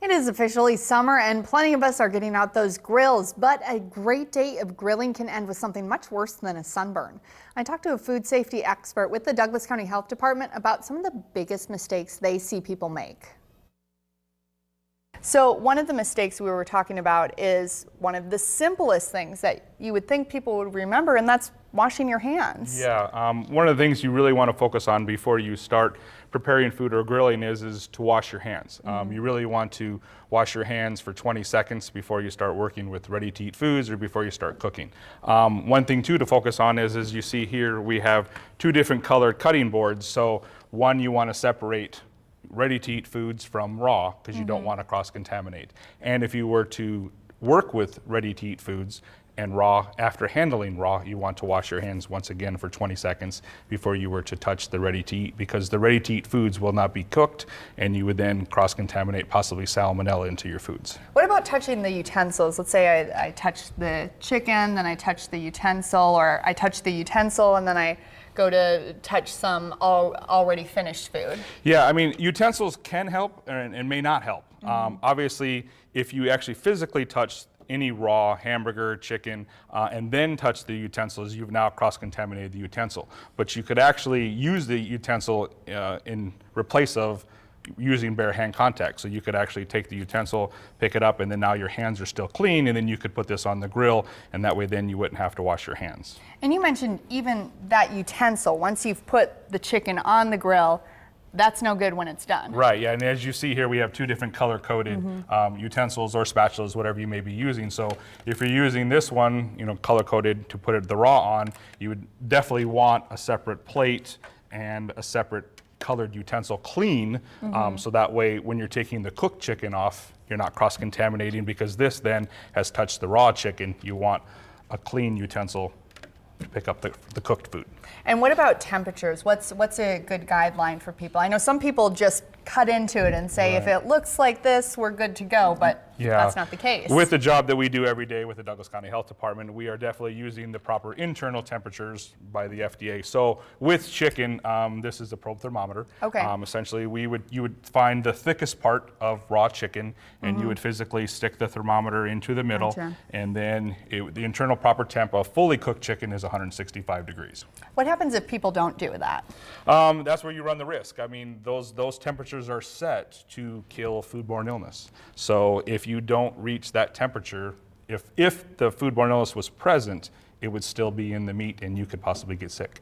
It is officially summer and plenty of us are getting out those grills, but a great day of grilling can end with something much worse than a sunburn. I talked to a food safety expert with the Douglas County Health Department about some of the biggest mistakes they see people make. So one of the mistakes we were talking about is one of the simplest things that you would think people would remember, and that's washing your hands. Yeah, one of the things you really want to focus on before you start preparing food or grilling is to wash your hands. You really want to wash your hands for 20 seconds before you start working with ready-to-eat foods or before you start cooking. One thing too to focus on is, as you see here, we have two different colored cutting boards. So one, you want to separate ready-to-eat foods from raw because you don't want to cross-contaminate. And if you were to work with ready-to-eat foods and raw, after handling raw, you want to wash your hands once again for 20 seconds before you were to touch the ready-to-eat, because the ready-to-eat foods will not be cooked and you would then cross-contaminate possibly salmonella into your foods. What about touching the utensils? Let's say I touch the chicken, then I touch the utensil, or I touch the utensil and then I go to touch some already finished food. Yeah, I mean, utensils can help and may not help. Obviously, if you actually physically touch any raw hamburger, chicken, and then touch the utensils, you've now cross-contaminated the utensil. But you could actually use the utensil in replace of using bare hand contact. So you could actually take the utensil, pick it up, and then now your hands are still clean, and then you could put this on the grill, and that way then you wouldn't have to wash your hands. And you mentioned even that utensil, once you've put the chicken on the grill, that's no good when it's done. Right, yeah, and as you see here, we have two different color-coded utensils or spatulas, whatever you may be using. So if you're using this one, color-coded to put the raw on, you would definitely want a separate plate and a separate colored utensil clean, so that way when you're taking the cooked chicken off, you're not cross-contaminating, because this then has touched the raw chicken. You want a clean utensil to pick up the cooked food. And what about temperatures? What's a good guideline for people? I know some people just cut into it and say, if it looks like this, we're good to go, but that's not the case. With the job that we do every day with the Douglas County Health Department, we are definitely using the proper internal temperatures by the FDA. So with chicken, this is a probe thermometer. Okay. Essentially, you would find the thickest part of raw chicken, and you would physically stick the thermometer into the middle, and then the internal proper temp of fully cooked chicken is 165 degrees. What happens if people don't do that? That's where you run the risk. I mean, those temperatures are set to kill foodborne illness. So if you don't reach that temperature, if the foodborne illness was present, it would still be in the meat and you could possibly get sick.